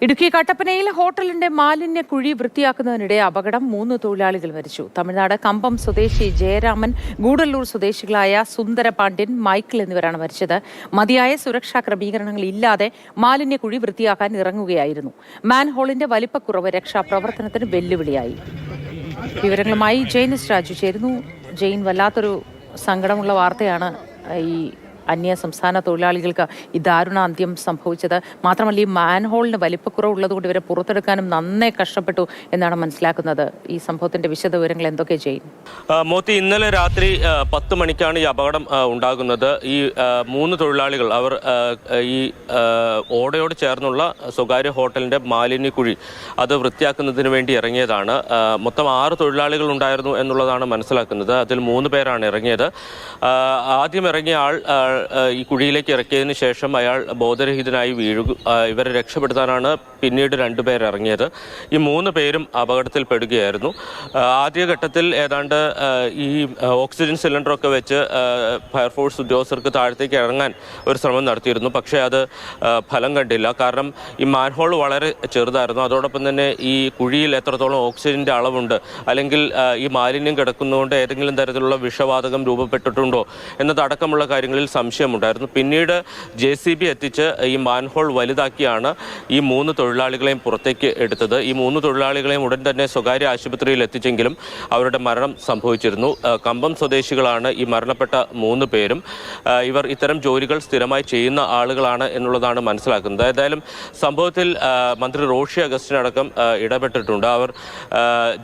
ഇടുക്കി കട്ടപ്പനയിൽ ഹോട്ടലിന്റെ മാലിന്യ കുഴി വൃത്തിയാക്കുന്നതിനിടെ അപകടം 3 തൊഴിലാളികൾ മരിച്ചു. തമിഴ്നാട് കമ്പം സ്വദേശി ജയരാമൻ, ഗൂഡല്ലൂർ സ്വദേശികളായ സുന്ദരപാണ്ഡ്യൻ, മൈക്കിൾ എന്നിവരാണ് മരിച്ചത്. മതിയായ സുരക്ഷാ ക്രമീകരണങ്ങൾ ഇല്ലാതെ മാലിന്യ കുഴി വൃത്തിയാക്കാൻ ഇറങ്ങുകയായിരുന്നു. മാൻഹോളിന്റെ വലിപ്പക്കുറവ് രക്ഷാപ്രവർത്തനത്തിന് വെല്ലുവിളിയായി. വിവരങ്ങളുമായി ജെയിനിസ് രാജു ചേരുന്നു. ജെയിൻ, വല്ലാത്തൊരു സങ്കടമുള്ള വാർത്തയാണ് ഈ അന്യ സംസ്ഥാന തൊഴിലാളികൾക്ക് ഈ ദാരുണാന്ത്യം സംഭവിച്ചത്. മാത്രമല്ല, ഈ മാൻഹോളിന് വലിപ്പക്കുറവുള്ളതുകൊണ്ട് ഇവരെ പുറത്തെടുക്കാനും നന്നേ കഷ്ടപ്പെട്ടു എന്നാണ് മനസ്സിലാക്കുന്നത്. ഈ സംഭവത്തിന്റെ വിശദവിവരങ്ങൾ എന്തൊക്കെ ചെയ്യും? മോത്തി, ഇന്നലെ രാത്രി 10 മണിക്കാണ് ഈ അപകടം ഉണ്ടാകുന്നത്. ഈ 3 തൊഴിലാളികൾ അവർ ഈ ഓടയോട് ചേർന്നുള്ള സ്വകാര്യ ഹോട്ടലിന്റെ മാലിന്യക്കുഴി അത് വൃത്തിയാക്കുന്നതിന് വേണ്ടി ഇറങ്ങിയതാണ്. മൊത്തം 6 തൊഴിലാളികൾ ഉണ്ടായിരുന്നു എന്നുള്ളതാണ് മനസ്സിലാക്കുന്നത്. അതിൽ 3 പേരാണ് ഇറങ്ങിയത്. ആദ്യം ഇറങ്ങിയ ആൾ ഈ കുഴിയിലേക്ക് ഇറക്കിയതിന് ശേഷം അയാൾ ബോധരഹിതനായി ഇവരെ രക്ഷപ്പെടുത്താനാണ് പിന്നീട് 2 പേർ ഇറങ്ങിയത്. ഈ 3 പേരും അപകടത്തിൽപ്പെടുകയായിരുന്നു. ആദ്യഘട്ടത്തിൽ ഏതാണ്ട് ഈ ഓക്സിജൻ സിലിണ്ടറൊക്കെ വെച്ച് ഫയർഫോഴ്സ് ഉദ്യോഗസ്ഥർക്ക് താഴത്തേക്ക് ഇറങ്ങാൻ ഒരു ശ്രമം നടത്തിയിരുന്നു. പക്ഷേ അത് ഫലം കണ്ടില്ല. കാരണം ഈ മാൻഹോൾ വളരെ ചെറുതായിരുന്നു. അതോടൊപ്പം തന്നെ ഈ കുഴിയിൽ എത്രത്തോളം ഓക്സിജൻ്റെ അളവുണ്ട്, അല്ലെങ്കിൽ ഈ മാലിന്യം കിടക്കുന്നതുകൊണ്ട് ഏതെങ്കിലും തരത്തിലുള്ള വിഷവാതകം രൂപപ്പെട്ടിട്ടുണ്ടോ എന്നതടക്കമുള്ള കാര്യങ്ങളിൽ സംശയമുണ്ടായിരുന്നു. പിന്നീട് JCB എത്തിച്ച് ഈ മാൻഹോൾ വലുതാക്കിയാണ് ഈ 3 തൊഴിലാളികളെയും പുറത്തേക്ക് എടുത്തത്. ഈ 3 തൊഴിലാളികളെയും ഉടൻ തന്നെ സ്വകാര്യ ആശുപത്രിയിൽ എത്തിച്ചെങ്കിലും അവരുടെ മരണം സംഭവിച്ചിരുന്നു. കമ്പം സ്വദേശികളാണ് ഈ മരണപ്പെട്ട 3 പേരും. ഇവർ ഇത്തരം ജോലികൾ സ്ഥിരമായി ചെയ്യുന്ന ആളുകളാണ് എന്നുള്ളതാണ് മനസ്സിലാക്കുന്നത്. ഏതായാലും സംഭവത്തിൽ മന്ത്രി റോഷി അഗസ്റ്റിൻ അടക്കം ഇടപെട്ടിട്ടുണ്ട്. അവർ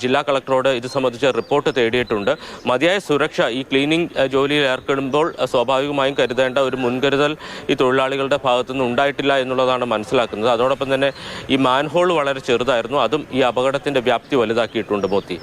ജില്ലാ കളക്ടറോട് ഇത് സംബന്ധിച്ച റിപ്പോർട്ട് തേടിയിട്ടുണ്ട്. മതിയായ സുരക്ഷ ഈ ക്ലീനിങ് ജോലിയിൽ ഏർപ്പെടുമ്പോൾ സ്വാഭാവികമായും കരുതേണ്ട ഒരു മുൻകരുതൽ ഈ തൊഴിലാളികളുടെ ഭാഗത്തുനിന്ന് ഉണ്ടായിട്ടില്ല എന്നുള്ളതാണ് മനസ്സിലാക്കുന്നത്. അതോടൊപ്പം തന്നെ ഈ മാൻഹോൾ വളരെ ചെറുതായിരുന്നു. അതും ഈ അപകടത്തിന്റെ വ്യാപ്തി വലുതാക്കിയിട്ടുണ്ട്. മോത്തി.